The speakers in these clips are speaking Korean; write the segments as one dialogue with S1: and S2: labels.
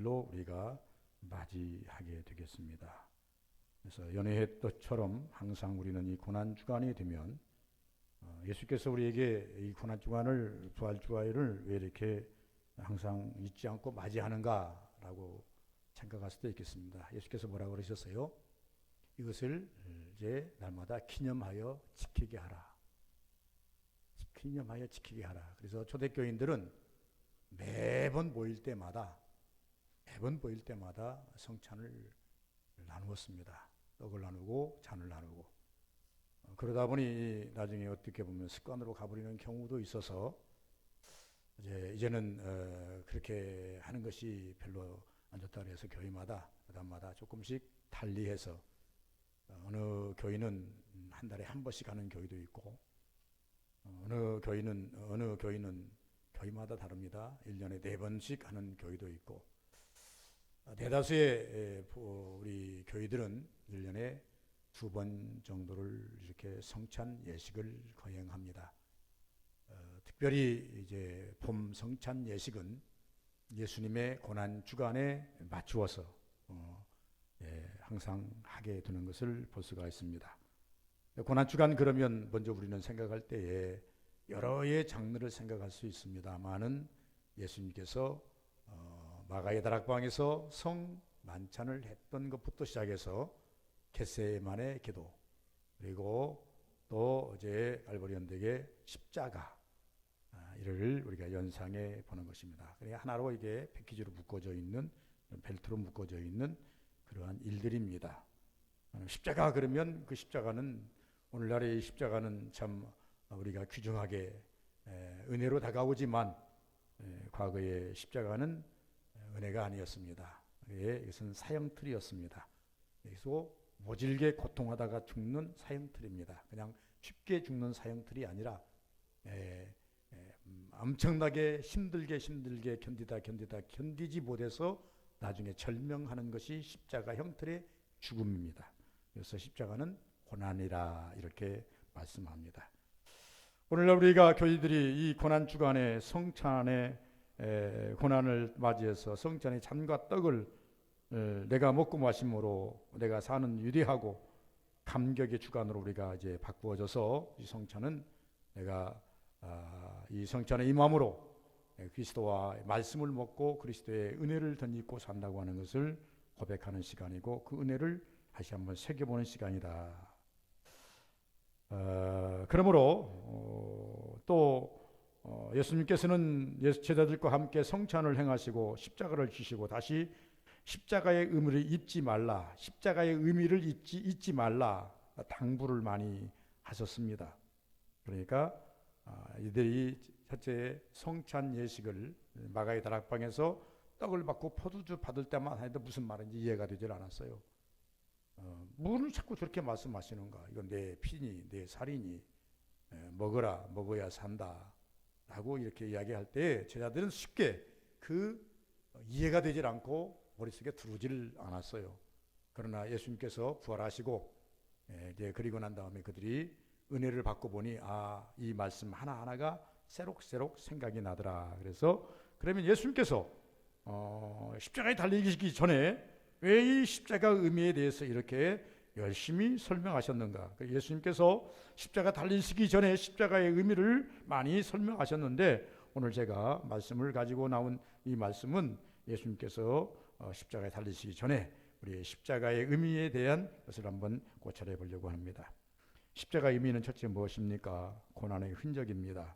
S1: 주말로 우리가 맞이하게 되겠습니다. 그래서 연회의 뜻처럼 항상 우리는 이 고난 주간이 되면 예수께서 우리에게 이 고난 주간을 부활 주일을 왜 이렇게 항상 잊지 않고 맞이하는가라고 생각할 수도 있겠습니다. 예수께서 뭐라고 그러셨어요? 이것을 이제 날마다 기념하여 지키게 하라. 기념하여 지키게 하라. 그래서 초대교인들은 매번 모일 때마다 성찬을 나누었습니다. 떡을 나누고 잔을 나누고 그러다 보니 나중에 어떻게 보면 습관으로 가버리는 경우도 있어서 이제는 그렇게 하는 것이 별로 안 좋다 그래서 교회마다 마다 조금씩 달리해서 어느 교회는 한 달에 한 번씩 하는 교회도 있고 어느 교회는 교회마다 다릅니다. 1년에 4번씩 하는 교회도 있고 대다수의 우리 교회들은 1년에 2번 정도를 이렇게 성찬 예식을 거행합니다. 특별히 이제 봄 성찬 예식은 예수님의 고난 주간에 맞추어서 항상 하게 되는 것을 볼 수가 있습니다. 고난 주간 그러면 먼저 우리는 생각할 때에 여러의 장르를 생각할 수 있습니다만은 예수님께서 마가의 다락방에서 성 만찬을 했던 것부터 시작해서 겟세마네 기도 그리고 또 어제 갈보리 언덕의 십자가 이를 우리가 연상해 보는 것입니다. 그러니까 하나로 이게 패키지로 묶어져 있는 벨트로 묶어져 있는 그러한 일들입니다. 십자가 그러면 그 십자가는 오늘날의 십자가는 참 우리가 귀중하게 은혜로 다가오지만 과거의 십자가는 은혜가 아니었습니다. 이것은 사형틀이었습니다. 그래서 모질게 고통하다가 죽는 사형틀입니다. 그냥 쉽게 죽는 사형틀이 아니라 엄청나게 힘들게 견디지 못해서 나중에 절명하는 것이 십자가 형틀의 죽음입니다. 그래서 십자가는 고난이라 이렇게 말씀합니다. 오늘날 우리가 교회들이 이 고난 주간에 성찬의 고난을 맞이해서 성찬의 잔과 떡을 내가 먹고 마심으로 내가 사는 위대하고 감격의 주간으로 우리가 이제 바꾸어져서 이 성찬은 내가 이 성찬에 임함으로 그리스도와 말씀을 먹고 그리스도의 은혜를 덧입고 산다고 하는 것을 고백하는 시간이고 그 은혜를 다시 한번 새겨보는 시간이다. 그러므로 또 예수님께서는 제자들과 함께 성찬을 행하시고 십자가를 지시고 다시 십자가의 의미를 잊지 말라, 십자가의 의미를 잊지 말라 당부를 많이 하셨습니다. 그러니까 이들이 첫째 성찬 예식을 마가의 다락방에서 떡을 받고 포도주 받을 때만 해도 무슨 말인지 이해가 되질 않았어요. 뭐를 자꾸 저렇게 말씀하시는가? 이건 내 피니, 내 살이니 먹어라, 먹어야 산다 라고 이렇게 이야기할 때 제자들은 쉽게 그 이해가 되질 않고 머릿속에 들어오질 않았어요. 그러나 예수님께서 부활하시고 이제 그리고 난 다음에 그들이 은혜를 받고 보니 이 말씀 하나하나가 새록새록 생각이 나더라. 그래서 그러면 예수님께서 십자가에 달리시기 전에 왜 이 십자가 의미에 대해서 이렇게 열심히 설명하셨는가? 예수님께서 십자가 달리시기 전에 십자가의 의미를 많이 설명하셨는데 오늘 제가 말씀을 가지고 나온 이 말씀은 예수님께서 십자가에 달리시기 전에 우리의 십자가의 의미에 대한 것을 한번 고찰해 보려고 합니다. 십자가의 의미는 첫째 무엇입니까? 고난의 흔적입니다.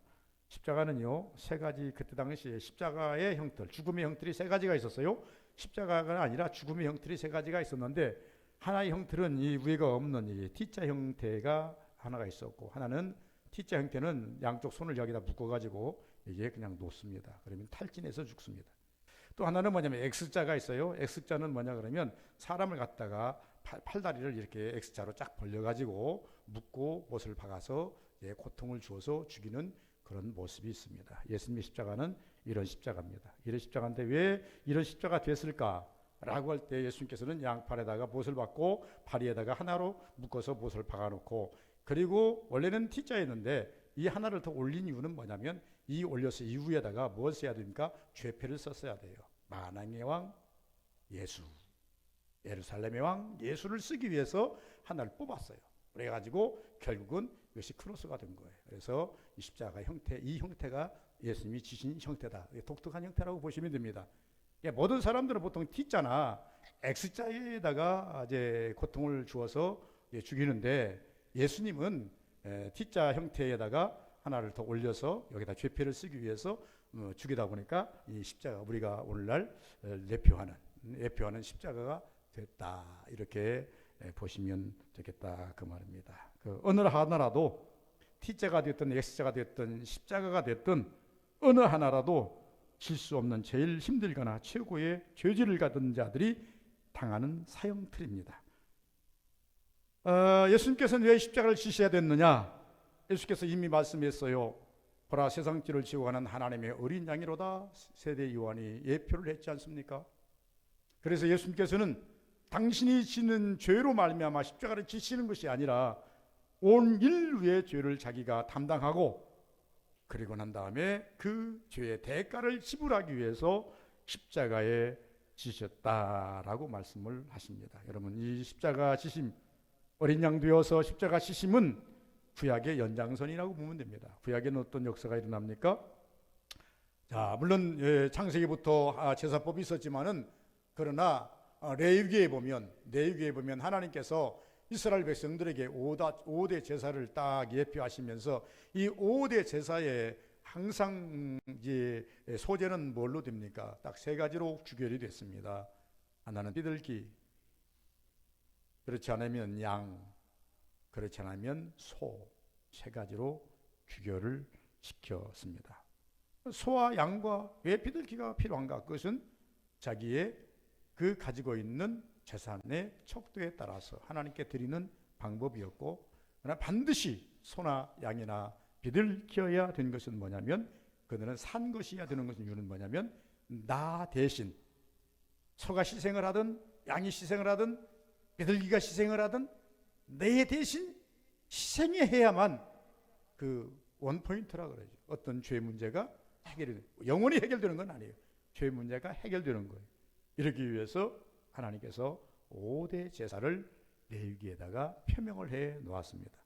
S1: 십자가는요, 세 가지, 그때 당시에 십자가의 형틀, 죽음의 형틀이 세 가지가 있었어요. 십자가가 아니라 죽음의 형틀이 세 가지가 있었는데 하나의 형틀은 이 위가 없는 이 T자 형태가 하나가 있었고 하나는 T자 형태는 양쪽 손을 여기다 묶어가지고 이게 그냥 놓습니다. 그러면 탈진해서 죽습니다. 또 하나는 뭐냐면 X자가 있어요. X자는 뭐냐 그러면 사람을 갖다가 팔다리를 이렇게 X자로 쫙 벌려가지고 묶고 못을 박아서 고통을 주어서 죽이는 그런 모습이 있습니다. 예수님의 십자가는 이런 십자가입니다. 이런 십자가인데 왜 이런 십자가 됐을까? 라고 할 때 예수님께서는 양팔에다가 못을 박고 다리에다가 하나로 묶어서 못을 박아놓고 그리고 원래는 T자였는데 이 하나를 더 올린 이유는 뭐냐면 이 올려서 이후에다가 뭘 써야 됩니까? 죄패를 썼어야 돼요. 만왕의 왕 예수, 예루살렘의 왕 예수를 쓰기 위해서 하나를 뽑았어요. 그래가지고 결국은 이것이 크로스가 된 거예요. 그래서 이 십자가 형태, 이 형태가 예수님이 지신 형태다. 독특한 형태라고 보시면 됩니다. 모든 사람들은 보통 T자나 X자에다가 이제 고통을 주어서 죽이는데, 예수님은 T자 형태에다가 하나를 더 올려서 여기다 죄패를 쓰기 위해서 죽이다 보니까 이 십자가, 우리가 오늘날 예표하는 십자가가 됐다, 이렇게 보시면 되겠다, 그 말입니다. 어느 하나라도 T자가 됐든 X자가 됐든 십자가가 됐든 어느 하나라도 질 수 없는 제일 힘들거나 최고의 죄질을 가진 자들이 당하는 사형틀입니다. 예수님께서는 왜 십자가를 지셔야 됐느냐? 예수께서 이미 말씀했어요. 보라, 세상 죄를 지고 가는 하나님의 어린 양이로다. 세대 요한이 예표를 했지 않습니까? 그래서 예수님께서는 당신이 지는 죄로 말미암아 십자가를 지시는 것이 아니라 온 인류의 죄를 자기가 담당하고, 그리고 난 다음에 그 죄의 대가를 지불하기 위해서 십자가에 지셨다라고 말씀을 하십니다. 여러분, 이 십자가 지심, 어린 양 되어서 십자가 지심은 구약의 연장선이라고 보면 됩니다. 구약에는 어떤 역사가 일어납니까? 자, 물론 창세기부터 제사법이 있었지만은, 그러나 레위기에 보면 하나님께서 이스라엘 백성들에게 5대 제사를 딱 예표하시면서 이 5대 제사에 항상 이제 소재는 뭘로 됩니까? 딱 세 가지로 규결이 됐습니다. 하나는 비둘기, 그렇지 않으면 양, 그렇지 않으면 소, 세 가지로 규결을 시켰습니다. 소와 양과 왜 비둘기가 필요한가? 그것은 자기의 그 가지고 있는 재산의 척도에 따라서 하나님께 드리는 방법이었고, 그러나 반드시 소나 양이나 비둘기여야 되는 것은 뭐냐면, 그들은 산 것이어야 되는 것은 이유는 뭐냐면, 나 대신 소가 희생을 하든 양이 희생을 하든 비둘기가 희생을 하든 내 대신 희생이 해야만 그 원포인트라 그러죠. 어떤 죄 문제가 해결이 돼요. 영원히 해결되는 건 아니에요. 죄 문제가 해결되는 거예요. 이러기 위해서 하나님께서 5대 제사를 레위기에다가 표명을 해 놓았습니다.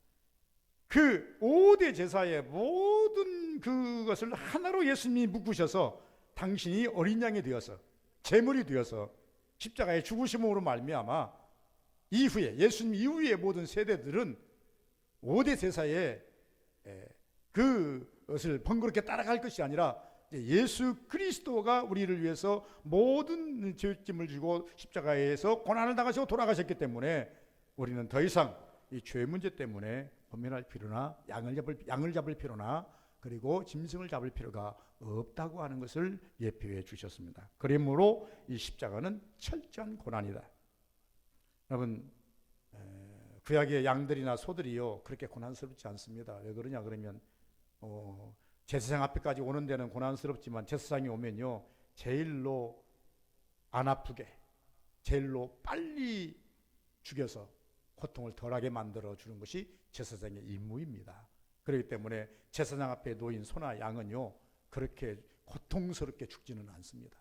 S1: 그 5대 제사의 모든 그것을 하나로 예수님이 묶으셔서 당신이 어린 양이 되어서 제물이 되어서 십자가의 죽으심으로 말미암아 이후에, 예수님 이후의 모든 세대들은 5대 제사에 그것을 번거롭게 따라갈 것이 아니라 예수 그리스도가 우리를 위해서 모든 죄짐을 지고 십자가에서 고난을 당하시고 돌아가셨기 때문에 우리는 더 이상 이 죄 문제 때문에 고민할 필요나 양을 잡을 필요나 그리고 짐승을 잡을 필요가 없다고 하는 것을 예표해 주셨습니다. 그러므로 이 십자가는 철저한 고난이다. 여러분, 구약의 양들이나 소들이요 그렇게 고난스럽지 않습니다. 왜 그러냐 그러면 제사장 앞에까지 오는 데는 고난스럽지만 제사장이 오면요 제일로 안 아프게, 제일로 빨리 죽여서 고통을 덜하게 만들어 주는 것이 제사장의 임무입니다. 그렇기 때문에 제사장 앞에 놓인 소나 양은요 그렇게 고통스럽게 죽지는 않습니다.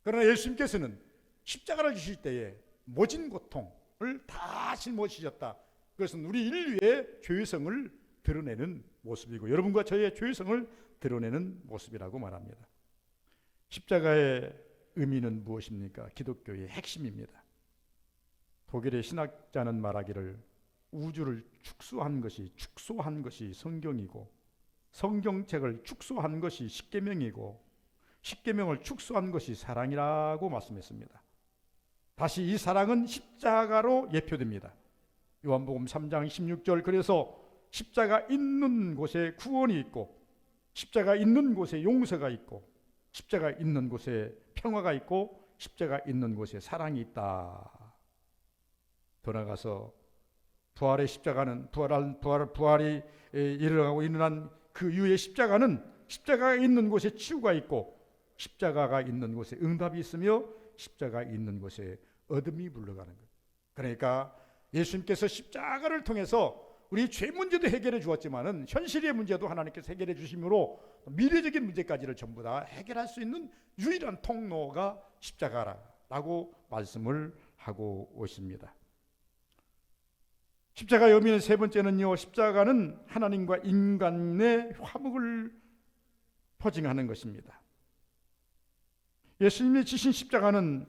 S1: 그러나 예수님께서는 십자가를 지실 때에 모진 고통을 다 짊어지셨다. 그것은 우리 인류의 죄성을 드러내는 모습이고 여러분과 저의 죄성을 드러내는 모습이라고 말합니다. 십자가의 의미는 무엇입니까? 기독교의 핵심입니다. 독일의 신학자는 말하기를 우주를 축소한 것이 성경이고 성경책을 축소한 것이 십계명이고 십계명을 축소한 것이 사랑이라고 말씀했습니다. 다시 이 사랑은 십자가로 예표됩니다. 요한복음 3장 16절 그래서 십자가 있는 곳에 구원이 있고 십자가 있는 곳에 용서가 있고 십자가 있는 곳에 평화가 있고 십자가 있는 곳에 사랑이 있다. 돌아가서 부활의 십자가는 부활이 일어나고 일어난 그 이후의 십자가는 십자가가 있는 곳에 치유가 있고 십자가가 있는 곳에 응답이 있으며 십자가 있는 곳에 어둠이 물러가는 것. 그러니까 예수님께서 십자가를 통해서 우리 죄 문제도 해결해 주었지만은 현실의 문제도 하나님께서 해결해 주심으로 미래적인 문제까지를 전부 다 해결할 수 있는 유일한 통로가 십자가라. 라고 말씀을 하고 오십니다. 십자가의 의미는 세 번째는요, 십자가는 하나님과 인간의 화목을 포징하는 것입니다. 예수님이 지신 십자가는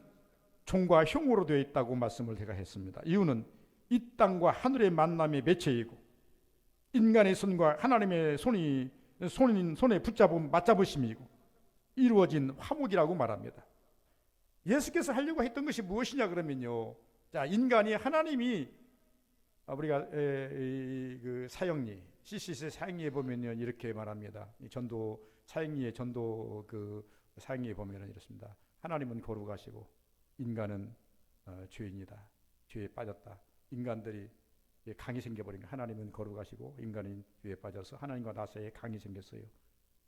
S1: 종과 형으로 되어 있다고 말씀을 제가 했습니다. 이유는 이 땅과 하늘의 만남의 매체이고 인간의 손과 하나님의 손에 붙잡은 맞잡으심이고 이루어진 화목이라고 말합니다. 예수께서 하려고 했던 것이 무엇이냐 그러면요, 자, 인간이 하나님이 우리가 그 사형리 CCC 사형리에 보면요 이렇게 말합니다. 전도 사형리의 전도 그 사형리에 보면은 이렇습니다. 하나님은 거룩하시고 인간은 죄인이다. 죄에 빠졌다. 인간들이 강이 생겨버린 거예요. 하나님은 거룩하시고 인간은 죄에 빠져서 하나님과 나 사이에 강이 생겼어요.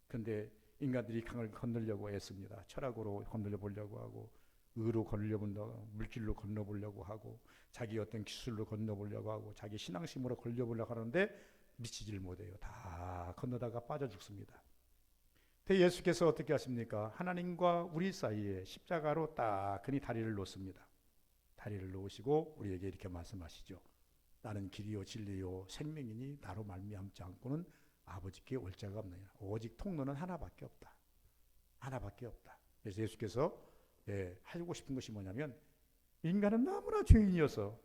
S1: 그런데 인간들이 강을 건너려고 애씁니다. 철학으로 건너려 보려고 하고 의로 건너보려고, 물질로 건너보려고 하고, 자기 어떤 기술로 건너보려고 하고, 자기 신앙심으로 건너보려고 하는데 미치질 못해요. 다 건너다가 빠져 죽습니다. 근데 예수께서 어떻게 하십니까? 하나님과 우리 사이에 십자가로 딱 그니 다리를 놓습니다. 다리를 놓으시고 우리에게 이렇게 말씀하시죠. 나는 길이요 진리요 생명이니 나로 말미암지 않고는 아버지께 올 자가 없느니라. 오직 통로는 하나밖에 없다. 하나밖에 없다. 그래서 예수께서 하고 싶은 것이 뭐냐면, 인간은 너무나 죄인이어서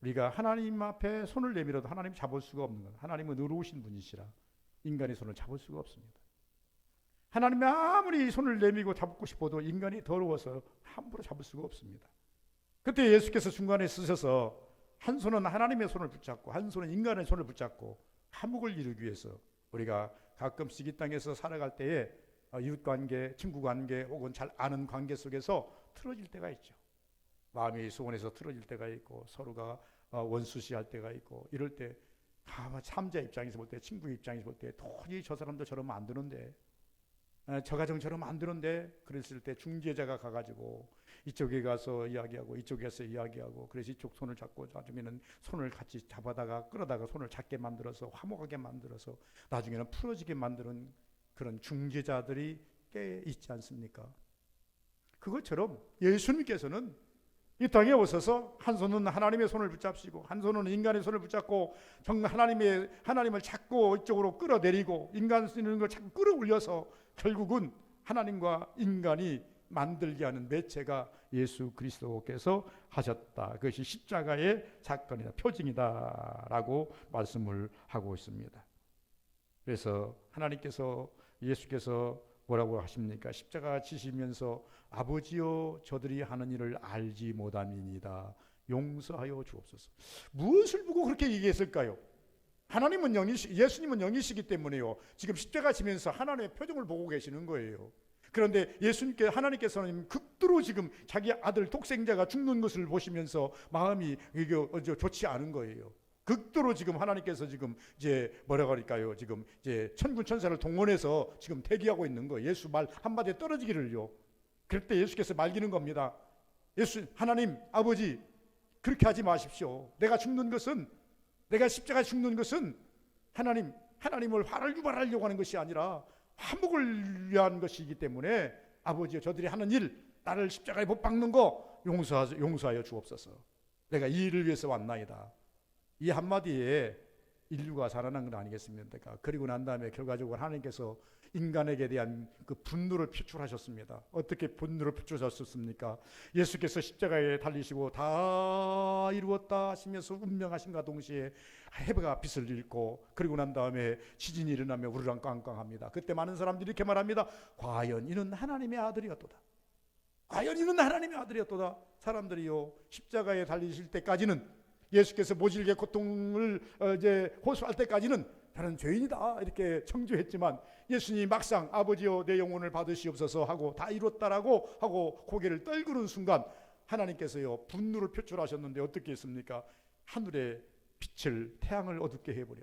S1: 우리가 하나님 앞에 손을 내밀어도 하나님 잡을 수가 없는 것. 하나님은 의로우신 분이시라 인간의 손을 잡을 수가 없습니다. 하나님이 아무리 손을 내밀고 잡고 싶어도 인간이 더러워서 함부로 잡을 수가 없습니다. 그때 예수께서 중간에 쓰셔서 한 손은 하나님의 손을 붙잡고 한 손은 인간의 손을 붙잡고 화목을 이루기 위해서, 우리가 가끔씩 이 땅에서 살아갈 때에 이웃관계, 친구관계 혹은 잘 아는 관계 속에서 틀어질 때가 있죠. 마음이 소원해서 틀어질 때가 있고, 서로가 원수시할 때가 있고, 이럴 때 삼자 입장에서 볼 때, 친구 입장에서 볼 때 도저히 저 사람도 저러면 안 되는데, 저 가정 저러면 안 되는데, 그랬을 때 중재자가 가가지고 이쪽에 가서 이야기하고 이쪽에 가서 이야기하고, 그래서 이쪽 손을 잡고 나중에는 손을 같이 잡아다가 끌어다가 손을 작게 만들어서 화목하게 만들어서 나중에는 풀어지게 만드는 그런 중재자들이 꽤 있지 않습니까? 그것처럼 예수님께서는 이 땅에 오셔서 한 손은 하나님의 손을 붙잡으시고 한 손은 인간의 손을 붙잡고 정말 하나님을 자꾸 이쪽으로 끌어내리고 인간 쓰는 걸 자꾸 끌어올려서 결국은 하나님과 인간이 만들게 하는 매체가 예수 그리스도께서 하셨다. 그것이 십자가의 사건이다, 표징이다 라고 말씀을 하고 있습니다. 그래서 하나님께서, 예수께서 뭐라고 하십니까? 십자가 지시면서 아버지여 저들이 하는 일을 알지 못함이니이다. 용서하여 주옵소서. 무엇을 보고 그렇게 얘기했을까요? 하나님은 영이시, 예수님은 영이시기 때문에요. 지금 십자가 지면서 하나님의 표정을 보고 계시는 거예요. 그런데 하나님께서는 극도로 지금 자기 아들 독생자가 죽는 것을 보시면서 마음이 좋지 않은 거예요. 극도로 지금 하나님께서 지금 이제 뭐라고 할까요? 지금 이제 천군 천사를 동원해서 지금 대기하고 있는 거예요. 예수 말 한마디에 떨어지기를요. 그럴 때 예수께서 말기는 겁니다. 하나님 아버지, 그렇게 하지 마십시오. 내가 십자가에 죽는 것은 하나님을 화를 유발하려고 하는 것이 아니라 화목을 위한 것이기 때문에 아버지여 저들이 하는 일, 나를 십자가에 못 박는 거 용서하여 주옵소서. 내가 이 일을 위해서 왔나이다. 이 한마디에 인류가 살아난 건 아니겠습니까? 그리고 난 다음에 결과적으로 하나님께서 인간에게 대한 그 분노를 표출하셨습니다. 어떻게 분노를 표출하셨습니까? 예수께서 십자가에 달리시고 다 이루었다 하시면서 운명하신과 동시에 해가 빛을 잃고, 그리고 난 다음에 지진이 일어나며 우르렁꽝꽝합니다. 그때 많은 사람들이 이렇게 말합니다. 과연 이는 하나님의 아들이었도다. 과연 이는 하나님의 아들이었도다. 사람들이요, 십자가에 달리실 때까지는, 예수께서 모질게 고통을 이제 호소할 때까지는 나는 죄인이다 이렇게 청조했지만, 예수님이 막상 아버지여 내 영혼을 받으시옵소서 하고 다 이뤘다라고 하고 고개를 떨구는 순간 하나님께서요 분노를 표출하셨는데 어떻게 했습니까? 하늘의 빛을, 태양을 어둡게 해버려.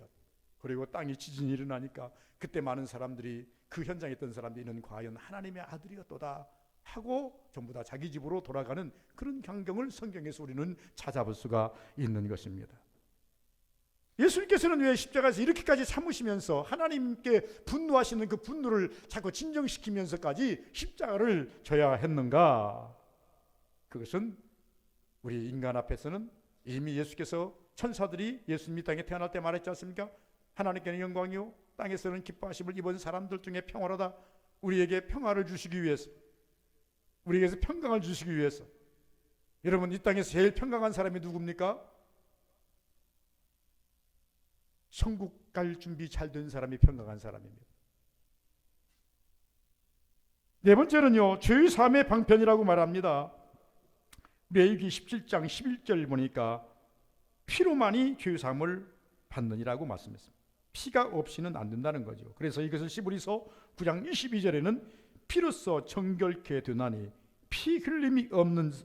S1: 그리고 땅이 지진이 일어나니까 그때 많은 사람들이, 그 현장에 있던 사람들이 과연 하나님의 아들이었도다 하고 전부 다 자기 집으로 돌아가는 그런 광경을 성경에서 우리는 찾아볼 수가 있는 것입니다. 예수님께서는 왜 십자가에서 이렇게까지 참으시면서 하나님께 분노하시는 그 분노를 자꾸 진정시키면서까지 십자가를 져야 했는가? 그것은 우리 인간 앞에서는 이미 예수께서 천사들이 예수님 이 땅에 태어날 때 말했지 않습니까? 하나님께는 영광이요 땅에서는 기뻐하심을 입은 사람들 중에 평화로다. 우리에게 평화를 주시기 위해서, 우리에게서 평강을 주시기 위해서. 여러분, 이 땅에서 제일 평강한 사람이 누굽니까? 천국 갈 준비 잘 된 사람이 평강한 사람입니다. 네 번째는요, 죄의 사함의 방편이라고 말합니다. 레위기 17장 11절 보니까 피로만이 죄의 사함을 받느니라고 말씀했습니다. 피가 없이는 안 된다는 거죠. 그래서 이것을 히브리서 9장 22절에는 피로써 정결케 되나니 피 흘림이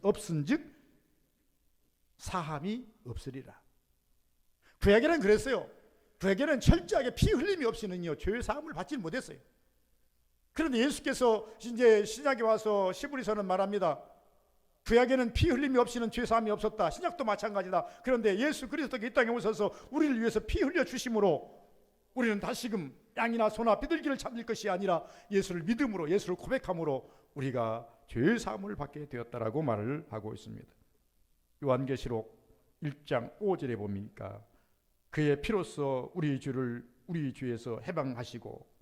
S1: 없은즉 사함이 없으리라. 구약에는 그랬어요. 구약에는 철저하게 피 흘림이 없이는요 죄의 사함을 받지 못했어요. 그런데 예수께서 이제 신약에 와서 히브리서는 말합니다. 구약에는 피 흘림이 없이는 죄 사함이 없었다. 신약도 마찬가지다. 그런데 예수 그리스도가 이 땅에 오셔서 우리를 위해서 피 흘려 주심으로 우리는 다시금 양이나 소나 비둘기를 찾을 것이 아니라 예수를 믿음으로, 예수를 고백함으로 우리가 죄의 사함을 받게 되었다라고 말을 하고 있습니다. 요한계시록 1장 5절에 보니까 그의 피로써 우리 죄에서 해방하시고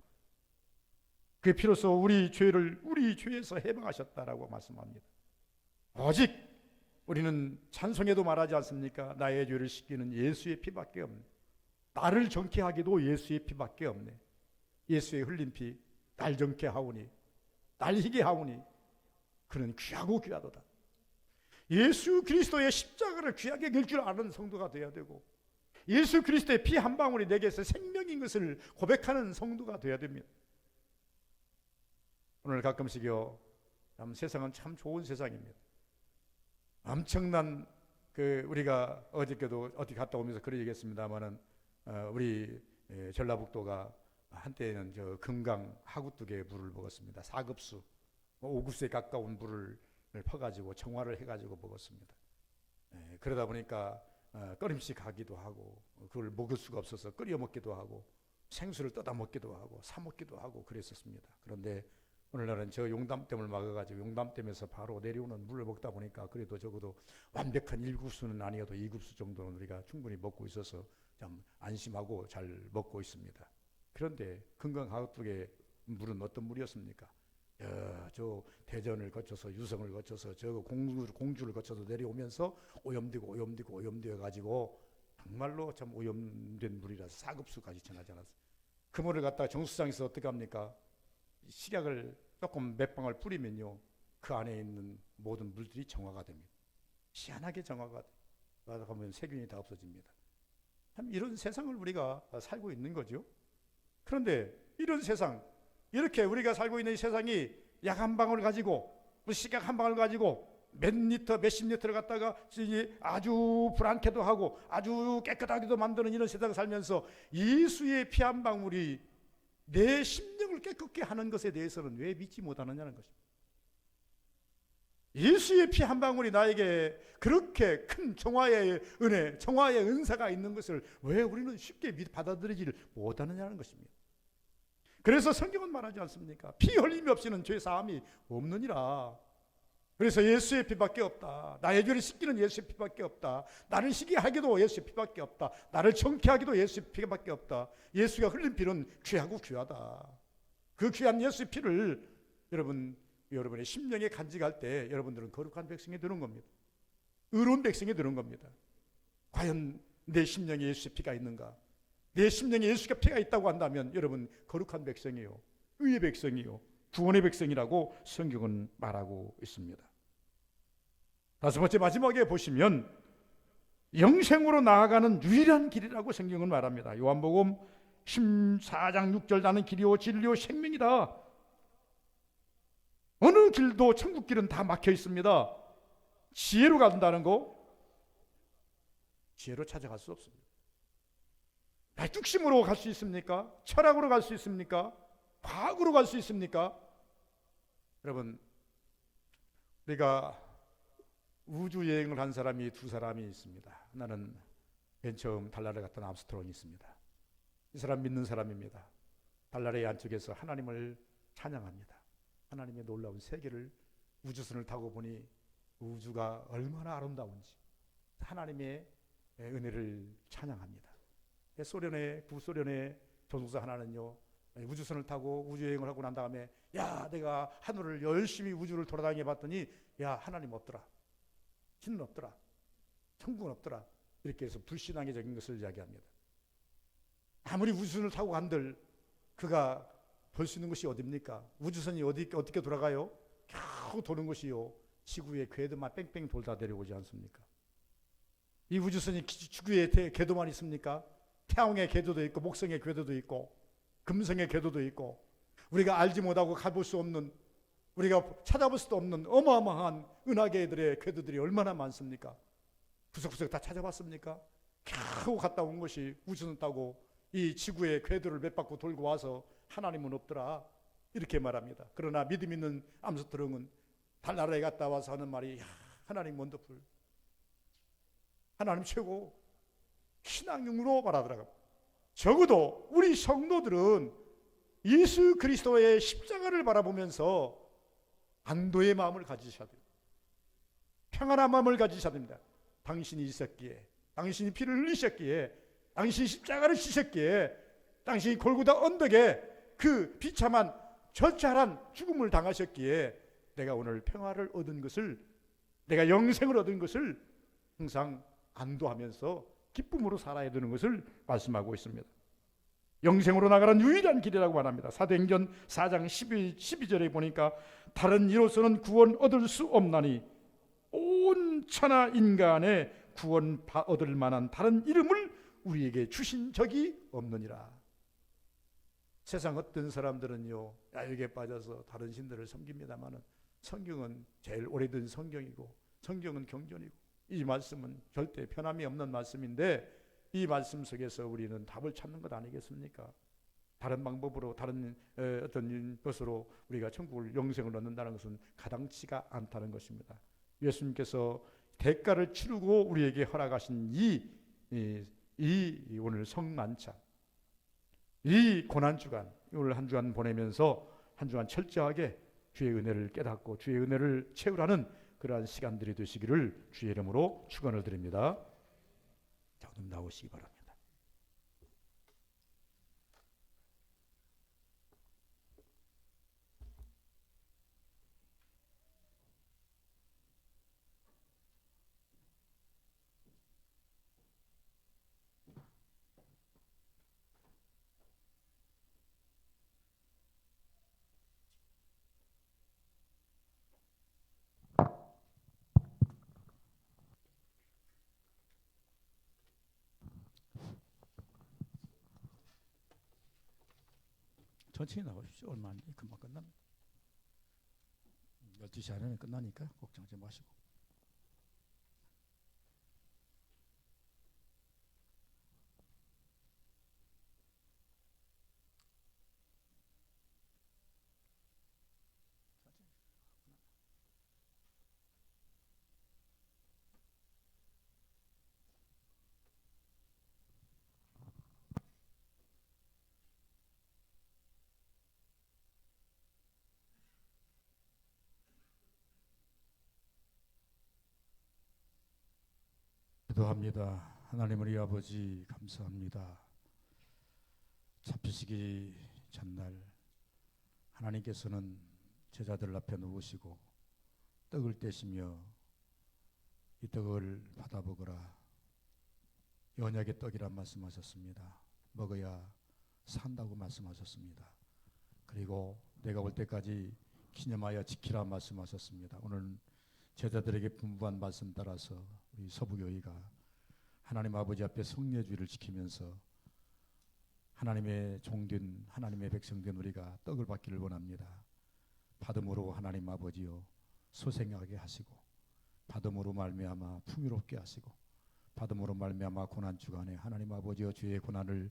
S1: 그의 피로써 우리 죄에서 해방하셨다라고 말씀합니다. 오직 우리는 찬송에도 말하지 않습니까? 나의 죄를 씻기는 예수의 피밖에 없네. 나를 정케 하기도 예수의 피밖에 없네. 예수의 흘린 피, 날 정케 하오니, 날 희게 하오니 그는 귀하고 귀하도다. 예수 그리스도의 십자가를 귀하게 길 줄 아는 성도가 되어야 되고, 예수 그리스도의 피 한 방울이 내게서 생명인 것을 고백하는 성도가 되어야 됩니다. 오늘 가끔씩요, 세상은 참 좋은 세상입니다. 엄청난 우리가 어저께도 어디 갔다 오면서 그런 얘기했습니다만은 우리 전라북도가 한때는 저 금강 하구뚝에 물을 먹었습니다. 4급수, 5급수에 가까운 물을 퍼가지고 정화를 해가지고 먹었습니다. 그러다 보니까 꺼림씩 하기도 하고 그걸 먹을 수가 없어서 끓여 먹기도 하고 생수를 떠다 먹기도 하고 사 먹기도 하고 그랬었습니다. 그런데 오늘날은 저 용담댐을 막아가지고 용담댐에서 바로 내려오는 물을 먹다 보니까 그래도 적어도 완벽한 1급수는 아니어도 2급수 정도는 우리가 충분히 먹고 있어서 참 안심하고 잘 먹고 있습니다. 그런데 금강하구뚝의 물은 어떤 물이었습니까? 저 대전을 거쳐서 유성을 거쳐서 저 공주를 거쳐서 내려오면서 오염되어 가지고 정말로 참 오염된 물이라서 4급수까지 전하지 않았어요. 그 물을 갖다가 정수장에서 어떻게 합니까? 식약을 조금 몇 방울 뿌리면요 그 안에 있는 모든 물들이 정화가 됩니다. 시원하게 정화가 가면 세균이 다 없어집니다. 참 이런 세상을 우리가 살고 있는 거죠. 그런데 이런 세상, 이렇게 우리가 살고 있는 이 세상이 약 한 방울 가지고 식약 한 방울 가지고 몇십 리터를 갖다가 아주 불안케도 하고 아주 깨끗하게도 만드는 이런 세상을 살면서 예수의 피 한 방울이 내 심령을 깨끗게 하는 것에 대해서는 왜 믿지 못하느냐는 것입니다. 예수의 피 한 방울이 나에게 그렇게 큰 정화의 은혜, 정화의 은사가 있는 것을 왜 우리는 쉽게 받아들이지를 못하느냐는 것입니다. 그래서 성경은 말하지 않습니까? 피 흘림이 없이는 죄 사함이 없느니라. 그래서 예수의 피밖에 없다. 나의 죄를 씻기는 예수의 피밖에 없다. 나를 희게 하기도 예수의 피밖에 없다. 나를 정케 하기도 예수의 피밖에 없다. 예수가 흘린 피는 귀하고 귀하다. 그 귀한 예수의 피를 여러분의 심령에 간직할 때 여러분들은 거룩한 백성이 되는 겁니다. 의로운 백성이 되는 겁니다. 과연 내 심령에 예수의 피가 있는가? 내 심령에 예수의 피가 있다고 한다면 여러분 거룩한 백성이요, 의의 백성이요, 구원의 백성이라고 성경은 말하고 있습니다. 다섯 번째, 마지막에 보시면 영생으로 나아가는 유일한 길이라고 성경은 말합니다. 요한복음 14장 6절 나는 길이요 진리요 생명이다. 어느 길도 천국 길은 다 막혀 있습니다. 지혜로 간다는 거, 지혜로 찾아갈 수 없습니다. 뚝심으로 갈 수 있습니까? 철학으로 갈 수 있습니까? 과학으로 갈 수 있습니까? 여러분, 우리가 우주 여행을 한 사람이 두 사람이 있습니다. 하나는 맨 처음 달나라에 갔던 암스트롱이 있습니다. 이 사람 믿는 사람입니다. 달나라의 안쪽에서 하나님을 찬양합니다. 하나님의 놀라운 세계를 우주선을 타고 보니 우주가 얼마나 아름다운지 하나님의 은혜를 찬양합니다. 구소련의 조종사 하나는요, 우주선을 타고 우주여행을 하고 난 다음에 야, 내가 하늘을 열심히 우주를 돌아다녀 봤더니 야, 하나님 없더라, 신은 없더라, 천국은 없더라, 이렇게 해서 불신앙적인 것을 이야기합니다. 아무리 우주선을 타고 간들 그가 볼 수 있는 것이 어디입니까? 우주선이 어떻게 돌아가요? 겨우 도는 것이요, 지구의 궤도만 뺑뺑 돌다 내려오지 않습니까? 이 우주선이 지구의 궤도만 있습니까? 태양의 궤도도 있고 목성의 궤도도 있고 금성의 궤도도 있고 우리가 알지 못하고 가볼 수 없는, 우리가 찾아볼 수도 없는 어마어마한 은하계들의 궤도들이 얼마나 많습니까? 구석구석 다 찾아봤습니까? 겨우 갔다 온 것이 우주선 타고 이 지구의 궤도를 몇 바퀴 돌고 와서 하나님은 없더라, 이렇게 말합니다. 그러나 믿음 있는 암스트롱은 달나라에 갔다 와서 하는 말이, 야, 하나님 원더풀, 하나님 최고, 신앙용으로 말하더라고요. 적어도 우리 성도들은 예수 그리스도의 십자가를 바라보면서 안도의 마음을 가지셔야 돼요. 평안한 마음을 가지셔야 됩니다. 당신이 있었기에, 당신이 피를 흘리셨기에, 당신이 십자가를 지셨기에, 당신이 골고다 언덕에 그 비참한 처참한 죽음을 당하셨기에 내가 오늘 평화를 얻은 것을, 내가 영생을 얻은 것을 항상 안도하면서 기쁨으로 살아야 되는 것을 말씀하고 있습니다. 영생으로 나가는 유일한 길이라고 말합니다. 사도행전 4장 12절에 보니까 다른 이로서는 구원 얻을 수 없나니 온 천하 인간의 구원 얻을 만한 다른 이름을 우리에게 주신 적이 없느니라. 세상 어떤 사람들은요, 야욕에 빠져서 다른 신들을 섬깁니다마는 성경은 제일 오래된 성경이고 성경은 경전이고 이 말씀은 절대 변함이 없는 말씀인데 이 말씀 속에서 우리는 답을 찾는 것 아니겠습니까? 다른 방법으로, 다른 어떤 것으로 우리가 천국을, 영생을 얻는다는 것은 가당치가 않다는 것입니다. 예수님께서 대가를 치르고 우리에게 허락하신 이 오늘 성만찬, 이 고난주간, 오늘 한 주간 보내면서 한 주간 철저하게 주의 은혜를 깨닫고 주의 은혜를 채우라는 그러한 시간들이 되시기를 주의 이름으로 축원을 드립니다. 자, 좀 나오시기 바랍니다. 천천히 나오십시오. 얼마 안 돼. 금방 끝납니다. 12시 안에는 끝나니까 걱정하지 마시고. 기도합니다. 하나님 우리 아버지 감사합니다. 잡히시기 전날 하나님께서는 제자들 앞에 누우시고 떡을 떼시며 이 떡을 받아 먹으라, 언약의 떡이란 말씀하셨습니다. 먹어야 산다고 말씀하셨습니다. 그리고 내가 올 때까지 기념하여 지키라 말씀하셨습니다. 오늘 제자들에게 분부한 말씀 따라서 우리 서부교회가 하나님 아버지 앞에 성례주의를 지키면서 하나님의 종된, 하나님의 백성된 우리가 떡을 받기를 원합니다. 받음으로 하나님 아버지여 소생하게 하시고, 받음으로 말미암아 풍요롭게 하시고, 받음으로 말미암아 고난주간에 하나님 아버지여 주의 고난을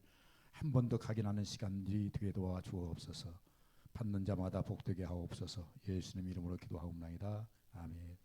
S1: 한 번 더 각인하는 시간들이 되게 도와 주옵소서. 받는 자마다 복되게 하옵소서. 예수님 이름으로 기도하옵나이다. 아멘.